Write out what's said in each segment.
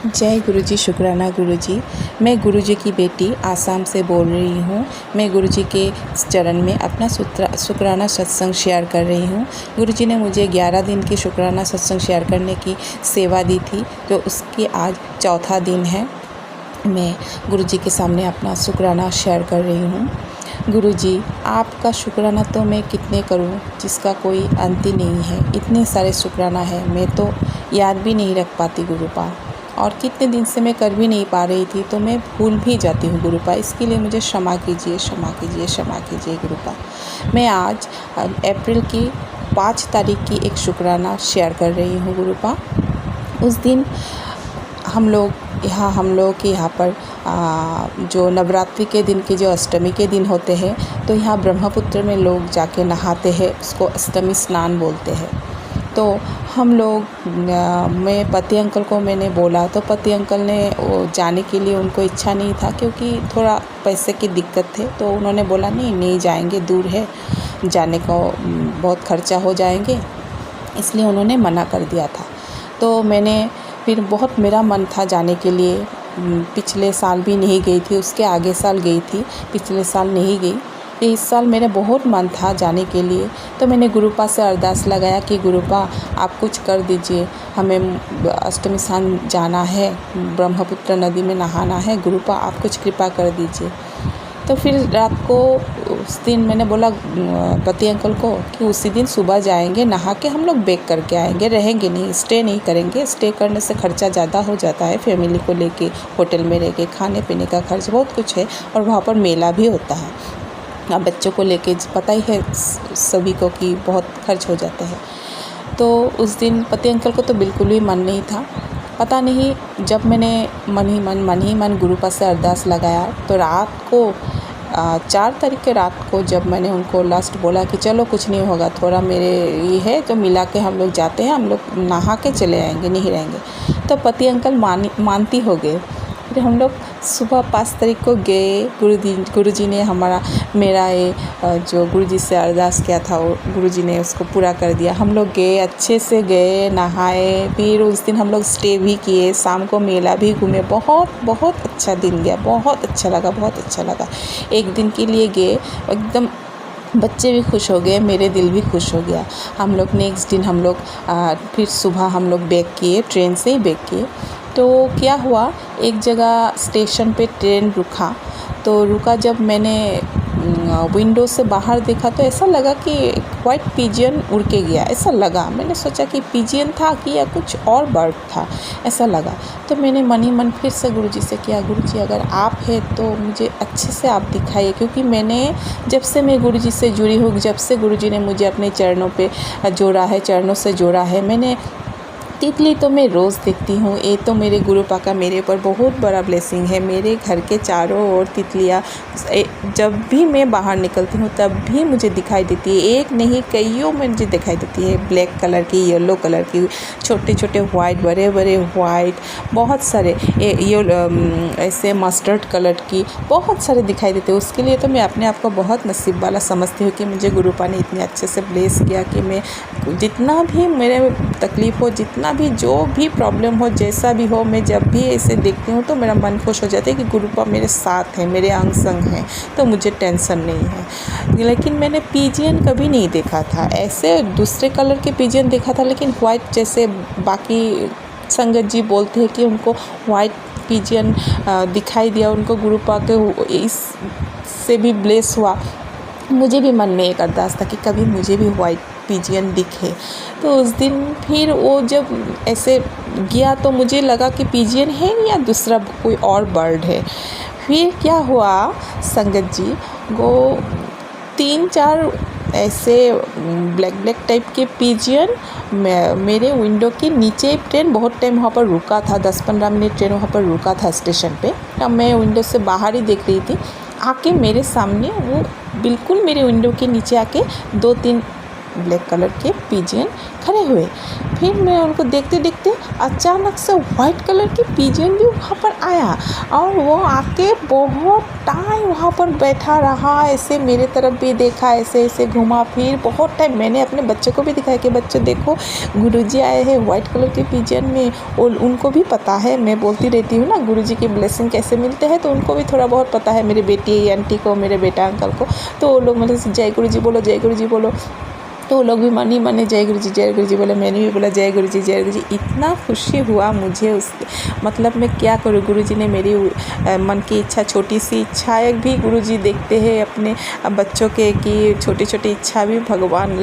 जय गुरुजी, शुक्राना गुरुजी। मैं गुरुजी की बेटी आसाम से बोल रही हूँ। मैं गुरुजी के चरण में अपना शुक्राना सत्संग शेयर कर रही हूँ। गुरुजी ने मुझे 11 दिन की शुक्राना सत्संग शेयर करने की सेवा दी थी, तो उसकी आज चौथा दिन है। मैं गुरुजी के सामने अपना शुक्राना शेयर कर रही हूँ। गुरुजी, आपका शुक्राना तो मैं कितने करूँ, जिसका कोई अंत ही नहीं है। इतने सारे शुक्राना है, मैं तो याद भी नहीं रख पाती गुरुपा, और कितने दिन से मैं कर भी नहीं पा रही थी, तो मैं भूल भी जाती हूँ गुरुपा। इसके लिए मुझे क्षमा कीजिए, क्षमा कीजिए, क्षमा कीजिए गुरुपा। मैं आज अप्रैल की 5 तारीख की एक शुक्राना शेयर कर रही हूँ गुरुपा। उस दिन हम लोग के यहाँ पर जो नवरात्रि के दिन के जो अष्टमी के दिन होते हैं, तो यहाँ ब्रह्मपुत्र में लोग जाके नहाते हैं, उसको अष्टमी स्नान बोलते हैं। तो हम लोग मैं पति अंकल को मैंने बोला, तो पति अंकल ने जाने के लिए उनको इच्छा नहीं था, क्योंकि थोड़ा पैसे की दिक्कत थे। तो उन्होंने बोला नहीं जाएंगे, दूर है, जाने को बहुत खर्चा हो जाएंगे, इसलिए उन्होंने मना कर दिया था। तो मैंने फिर बहुत मेरा मन था जाने के लिए। पिछले साल भी नहीं गई थी, उसके आगे साल गई थी, पिछले साल नहीं गई। इस साल मेरा बहुत मन था जाने के लिए, तो मैंने गुरुपा से अरदास लगाया कि गुरुपा आप कुछ कर दीजिए, हमें अष्टमी स्नान जाना है, ब्रह्मपुत्र नदी में नहाना है, गुरुपा आप कुछ कृपा कर दीजिए। तो फिर रात को उस दिन मैंने बोला पति अंकल को कि उसी दिन सुबह जाएंगे, नहा के हम लोग बैक करके आएंगे, रहेंगे नहीं, स्टे नहीं करेंगे। स्टे करने से खर्चा ज़्यादा हो जाता है, फैमिली को लेके होटल में रह के खाने पीने का खर्च बहुत कुछ है, और वहाँ पर मेला भी होता है। अब बच्चों को लेके पता ही है सभी को कि बहुत खर्च हो जाता है। तो उस दिन पति अंकल को तो बिल्कुल भी मन नहीं था। पता नहीं, जब मैंने मन ही मन गुरुपा से अरदास लगाया, तो रात को 4 तारीख के रात को जब मैंने उनको लास्ट बोला कि चलो कुछ नहीं होगा, थोड़ा मेरे ये है तो मिला के हम लोग जाते हैं, हम लोग नहा के चले आएंगे, नहीं रहेंगे, तो पति अंकल मानती हो गए। फिर हम लोग सुबह 5 तारीख को गए। गुरुजी ने मेरा ये जो गुरुजी से अरदास किया था, वो गुरुजी ने उसको पूरा कर दिया। हम लोग गए, अच्छे से गए, नहाए, फिर उस दिन हम लोग स्टे भी किए, शाम को मेला भी घूमे। बहुत अच्छा दिन गया, बहुत अच्छा लगा। एक दिन के लिए गए, एकदम बच्चे भी खुश हो गए, मेरे दिल भी खुश हो गया। हम लोग नेक्स्ट दिन फिर सुबह हम लोग बैक किए, ट्रेन से ही बैक किए। तो क्या हुआ, एक जगह स्टेशन पे ट्रेन रुका। जब मैंने विंडो से बाहर देखा, तो ऐसा लगा कि वाइट पिजियन उड़ के गया, ऐसा लगा। मैंने सोचा कि पिजियन था कि या कुछ और बर्ड था, ऐसा लगा। तो मैंने मन ही मन फिर से गुरुजी से किया, गुरुजी अगर आप हैं तो मुझे अच्छे से आप दिखाइए, क्योंकि मैंने जब से मैं गुरुजी से जुड़ी हूँ, जब से गुरुजी ने मुझे अपने चरणों से जोड़ा है, मैंने तितली तो मैं रोज़ देखती हूँ। ये तो मेरे गुरुपा का मेरे ऊपर बहुत बड़ा ब्लेसिंग है। मेरे घर के चारों ओर तितलियाँ, जब भी मैं बाहर निकलती हूँ तब भी मुझे दिखाई देती है। एक नहीं, कईयों में मुझे दिखाई देती है। ब्लैक कलर की, येलो कलर की, छोटे छोटे वाइट, बड़े बड़े वाइट, बहुत सारे ऐसे मस्टर्ड कलर की बहुत सारे दिखाई देते हैं। उसके लिए तो मैं अपने आप को बहुत नसीब वाला समझती हूँ कि मुझे गुरुपा ने इतने अच्छे से ब्लेस किया कि मैं जितना भी मेरे तकलीफ़ हो, जितना भी जो भी प्रॉब्लम हो, जैसा भी हो, मैं जब भी ऐसे देखती हूँ तो मेरा मन खुश हो जाता है कि गुरुपा मेरे साथ है, मेरे अंग संग हैं, तो मुझे टेंशन नहीं है। लेकिन मैंने पिजियन कभी नहीं देखा था, ऐसे दूसरे कलर के पिजियन देखा था, लेकिन वाइट, जैसे बाकी संगत जी बोलते हैं कि उनको वाइट पिजियन दिखाई दिया, उनको गुरुपा के इससे भी ब्लेस हुआ। मुझे भी मन में एक अरदास था कि कभी मुझे भी वाइट पिजियन दिखे। तो उस दिन फिर वो जब ऐसे गया, तो मुझे लगा कि पिजियन है या दूसरा कोई और बर्ड है। फिर क्या हुआ, संगत जी, वो 3-4 ऐसे ब्लैक टाइप के पिजियन मेरे विंडो के नीचे, ट्रेन बहुत टाइम वहाँ पर रुका था, 10-15 मिनट ट्रेन वहाँ पर रुका था स्टेशन पे। तब मैं विंडो से बाहर ही देख रही थी, आके मेरे सामने वो बिल्कुल मेरे विंडो के नीचे आके 2-3 ब्लैक कलर के पिजन खड़े हुए। फिर मैं उनको देखते देखते अचानक से वाइट कलर की पिजन भी वहाँ पर आया और वो आके बहुत टाइम वहाँ पर बैठा रहा, ऐसे मेरे तरफ भी देखा, ऐसे ऐसे घुमा फिर बहुत टाइम। मैंने अपने बच्चे को भी दिखाया कि बच्चे देखो गुरुजी आए हैं वाइट कलर के पिजन में। और उनको भी पता है, मैं बोलती रहती हूँ ना गुरुजी की ब्लेसिंग कैसे मिलते हैं, तो उनको भी थोड़ा बहुत पता है, मेरी बेटी आंटी को, मेरे बेटा अंकल को। तो वो लोग मतलब जय गुरुजी बोलो, जय गुरुजी बोलो, तो वो लोग भी मन ही मन जय गुरुजी बोले। मैंने भी बोला जय गुरुजी जय गुरुजी। इतना खुशी हुआ मुझे उस मतलब मैं क्या करूँ, गुरुजी ने मेरी मन की इच्छा, छोटी सी इच्छाएं भी गुरुजी देखते हैं अपने बच्चों के, कि छोटी छोटी इच्छा भी भगवान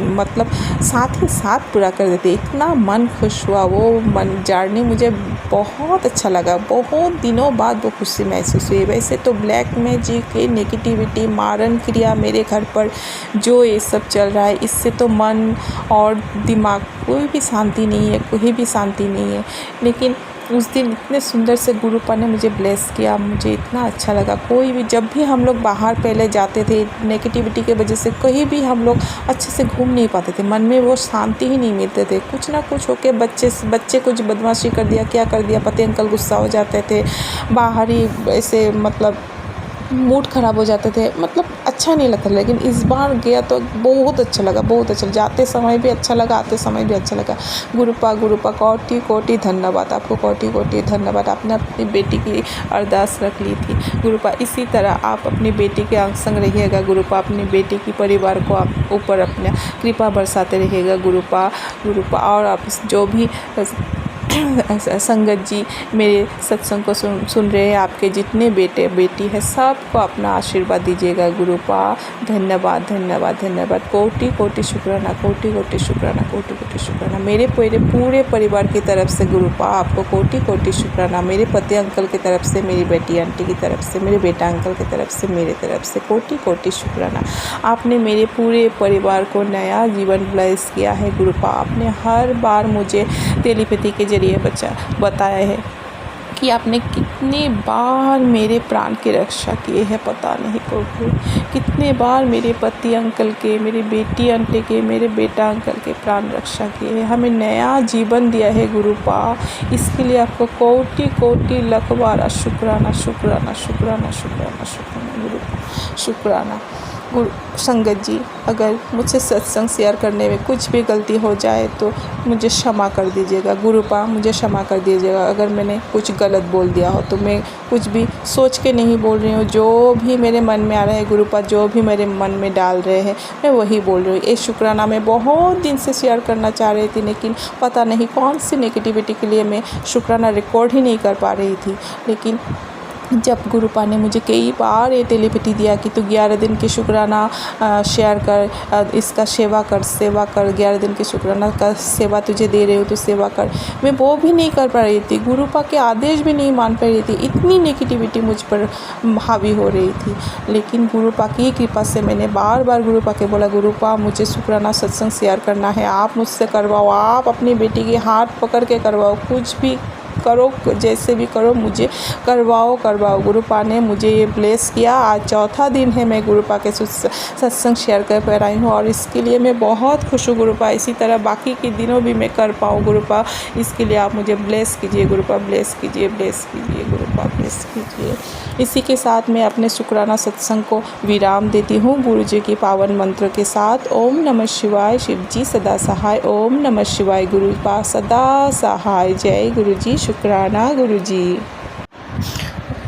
मतलब साथ ही साथ पूरा कर देते। इतना मन खुश हुआ, वो मन जाने मुझे बहुत अच्छा लगा। बहुत दिनों बाद वो खुशी महसूस हुई। वैसे तो ब्लैक मैजिक की नेगेटिविटी, मारण क्रिया मेरे घर पर जो ये सब चल रहा है, इससे तो मन और दिमाग कोई भी शांति नहीं है, कोई भी शांति नहीं है। लेकिन उस दिन इतने सुंदर से गुरुपा ने मुझे ब्लेस किया, मुझे इतना अच्छा लगा। कोई भी जब भी हम लोग बाहर पहले जाते थे नेगेटिविटी के वजह से कहीं भी हम लोग अच्छे से घूम नहीं पाते थे, मन में वो शांति ही नहीं मिलते थे। कुछ ना कुछ होके बच्चे कुछ बदमाशी कर दिया, क्या कर दिया पति अंकल गुस्सा हो जाते थे, बाहर ही ऐसे मतलब मूड ख़राब हो जाते थे, मतलब अच्छा नहीं लगता। लेकिन इस बार गया तो बहुत अच्छा लगा, बहुत अच्छा। जाते समय भी अच्छा लगा, आते समय भी अच्छा लगा। गुरुपा कोटि कोटि धन्यवाद आपको, कोटि कोटि धन्यवाद। आपने अपनी बेटी की अरदास रख ली थी गुरुपा। इसी तरह आप अपनी बेटी के संग रहिएगा गुरुपा, अपनी बेटी की परिवार को आप ऊपर अपने कृपा बरसाते रहिएगा गुरुपा। और आप जो भी संगत जी मेरे सत्संग को सुन रहे हैं, आपके जितने बेटे बेटी है सबको अपना आशीर्वाद दीजिएगा गुरुपा। धन्यवाद धन्यवाद धन्यवाद, कोटि कोटि शुक्राना, कोटि कोटि शुक्राना, कोटि कोटि शुक्राना। मेरे पूरे परिवार की तरफ से गुरुपा आपको कोटि कोटि शुक्राना। मेरे पति अंकल की तरफ से, मेरी बेटी आंटी की तरफ से, मेरे बेटा अंकल की तरफ से, मेरे तरफ से कोटि कोटि शुक्राना। आपने मेरे पूरे परिवार को नया जीवन ब्लेस किया है गुरुपा। आपने हर बार मुझे टेलीपैथी के जरिए बताया है कि आपने कितने बार मेरे प्राण की रक्षा किए हैं, पता नहीं प्रभु। कितने बार मेरे पति अंकल के, मेरी बेटी आंटी के, मेरे बेटा अंकल के प्राण रक्षा किए हैं, हमें नया जीवन दिया है गुरुपा। इसके लिए आपको कोटि कोटि लाख बार शुक्राना शुक्राना शुक्राना शुक्राना शुक्राना गुरुपा, शुक्राना। संगत जी, अगर मुझसे सत्संग शेयर करने में कुछ भी गलती हो जाए तो मुझे क्षमा कर दीजिएगा गुरुपा, मुझे क्षमा कर दीजिएगा। अगर मैंने कुछ गलत बोल दिया हो तो मैं कुछ भी सोच के नहीं बोल रही हूँ, जो भी मेरे मन में आ रहा है गुरुपा, जो भी मेरे मन में डाल रहे हैं मैं वही बोल रही हूँ। ये शुक्राना मैं बहुत दिन से शेयर करना चाह रही थी, लेकिन पता नहीं कौन सी नेगेटिविटी के लिए मैं शुक्राना रिकॉर्ड ही नहीं कर पा रही थी। लेकिन जब गुरुपा ने मुझे कई बार ये टेलीपैथी दिया कि तू 11 दिन की शुक्राना शेयर कर, इसका सेवा कर 11 दिन की शुक्राना का सेवा तुझे दे रही हो तो सेवा कर। मैं वो भी नहीं कर पा रही थी, गुरुपा के आदेश भी नहीं मान पा रही थी, इतनी नेगेटिविटी मुझ पर हावी हो रही थी। लेकिन गुरुपा की कृपा से मैंने बार बार गुरुपा के बोला, गुरुपा मुझे शुक्राना सत्संग शेयर करना है, आप मुझसे करवाओ, आप अपनी बेटी के हाथ पकड़ के करवाओ, कुछ भी करो, जैसे भी करो मुझे करवाओ। गुरुपा ने मुझे ये ब्लेस किया। आज चौथा दिन है मैं गुरुपा के सत्संग शेयर कर पा रही हूँ और इसके लिए मैं बहुत खुश हूँ गुरुपा। इसी तरह बाकी के दिनों भी मैं कर पाऊँ गुरुपा, इसके लिए आप मुझे ब्लेस कीजिए गुरुपा, ब्लेस कीजिए गुरुपा, ब्लेस कीजिए। इसी के साथ मैं अपने शुक्राना सत्संग को विराम देती हूँ गुरु जी की पावन मंत्र के साथ। ओम नमः शिवाय, शिव जी सदा सहाय। ओम नमः शिवाय, गुरुपा सदा सहाय। जय गुरु जी, शुक्राना गुरु जी।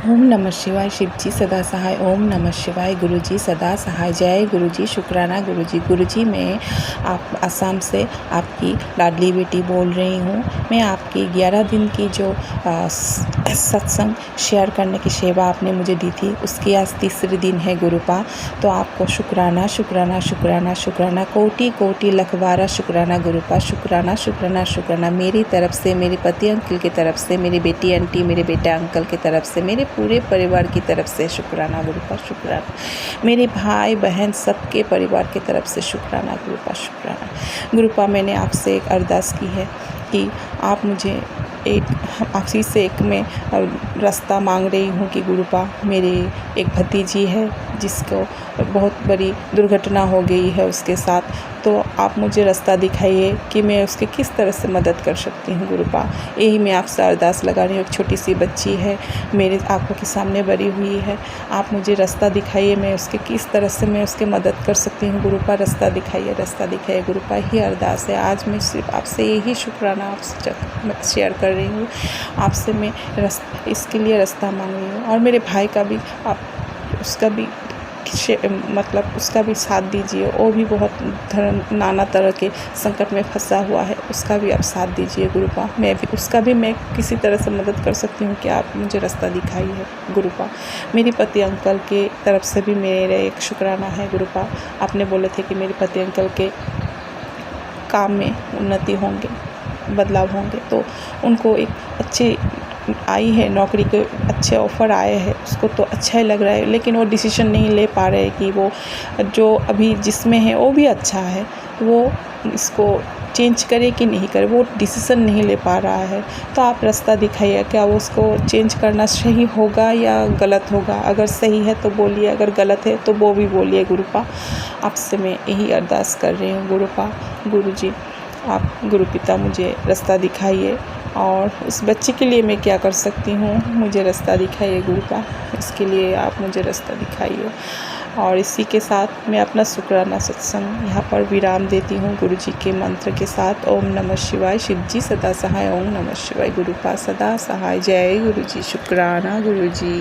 ओम नमः शिवाय, शिव जी सदा सहाय। ओम नमः शिवाय, गुरु जी सदा सहाय। जय गुरु जी, शुक्राना गुरु जी। गुरु जी, मैं आप असम से आपकी लाडली बेटी बोल रही हूँ। मैं आपकी 11 दिन की जो सत्संग शेयर करने की सेवा आपने मुझे दी थी, उसकी आज तीसरे दिन है गुरुपा। तो आपको शुक्राना शुक्राना शुक्राना शुक्राना, कोटि कोटि लाख बार शुक्राना गुरुपा, शुक्राना शुक्राना शुक्राना। मेरी तरफ से, मेरे पति अंकल की तरफ से, मेरी बेटी आंटी, मेरे बेटा अंकल की तरफ से, मेरे पूरे परिवार की तरफ से शुक्राना गुरुपा, शुक्राना। मेरे भाई बहन सबके परिवार की तरफ से शुक्राना गुरुपा, शुक्राना। गुरुपा, मैंने आपसे एक अरदास की है कि आप मुझे आपसी से एक मैं रास्ता मांग रही हूँ कि गुरुपा, मेरी एक भतीजी है जिसको बहुत बड़ी दुर्घटना हो गई है उसके साथ, तो आप मुझे रास्ता दिखाइए कि मैं उसकी किस तरह से मदद कर सकती हूँ गुरुपा। यही मैं आपसे अरदास लगा रही हूँ। एक छोटी सी बच्ची है, मेरे आंखों के सामने बड़ी हुई है, आप मुझे रास्ता दिखाइए, मैं उसके किस तरह से मैं उसकी मदद कर सकती हूँ गुरुपा। रास्ता दिखाइए गुरुपा, ही अरदास है। आज मैं सिर्फ आपसे यही शुक्राना आपसे शेयर कर रही हूँ। आपसे मैं इसके लिए रास्ता मांग रही हूँ। और मेरे भाई का भी आप उसका भी उसका भी साथ दीजिए। वो भी बहुत नाना तरह के संकट में फंसा हुआ है, उसका भी आप साथ दीजिए गुरुपा। मैं किसी तरह से मदद कर सकती हूँ कि आप मुझे रास्ता दिखाइए गुरुपा। मेरे पति अंकल के तरफ से भी मेरा एक शुक्राना है गुरुपा। आपने बोले थे कि मेरे पति अंकल के काम में उन्नति होंगे, बदलाव होंगे, तो उनको एक अच्छी आई है नौकरी के अच्छे ऑफ़र आए हैं, उसको तो अच्छा ही लग रहा है, लेकिन वो डिसीजन नहीं ले पा रहे कि वो जो अभी जिसमें है वो भी अच्छा है, वो इसको चेंज करे कि नहीं करे, वो डिसीज़न नहीं ले पा रहा है। तो आप रास्ता दिखाइए, क्या वो उसको चेंज करना सही होगा या गलत होगा। अगर सही है तो बोलिए, अगर गलत है तो वो भी बोलिए गुरुपा। आपसे मैं यही अरदास कर रही हूँ गुरुपा। गुरुजी, आप गुरु पिता मुझे रास्ता दिखाइए, और उस बच्चे के लिए मैं क्या कर सकती हूँ, मुझे रास्ता दिखाइए गुरुपा। इसके लिए आप मुझे रास्ता दिखाइए। और इसी के साथ मैं अपना शुक्राना सत्संग यहाँ पर विराम देती हूँ गुरुजी के मंत्र के साथ। ओम नमः शिवाय। शिव जी सदा सहाय। ओम नमः शिवाय। गुरुपा सदा सहाय। जय गुरुजी। शुक्राना गुरुजी।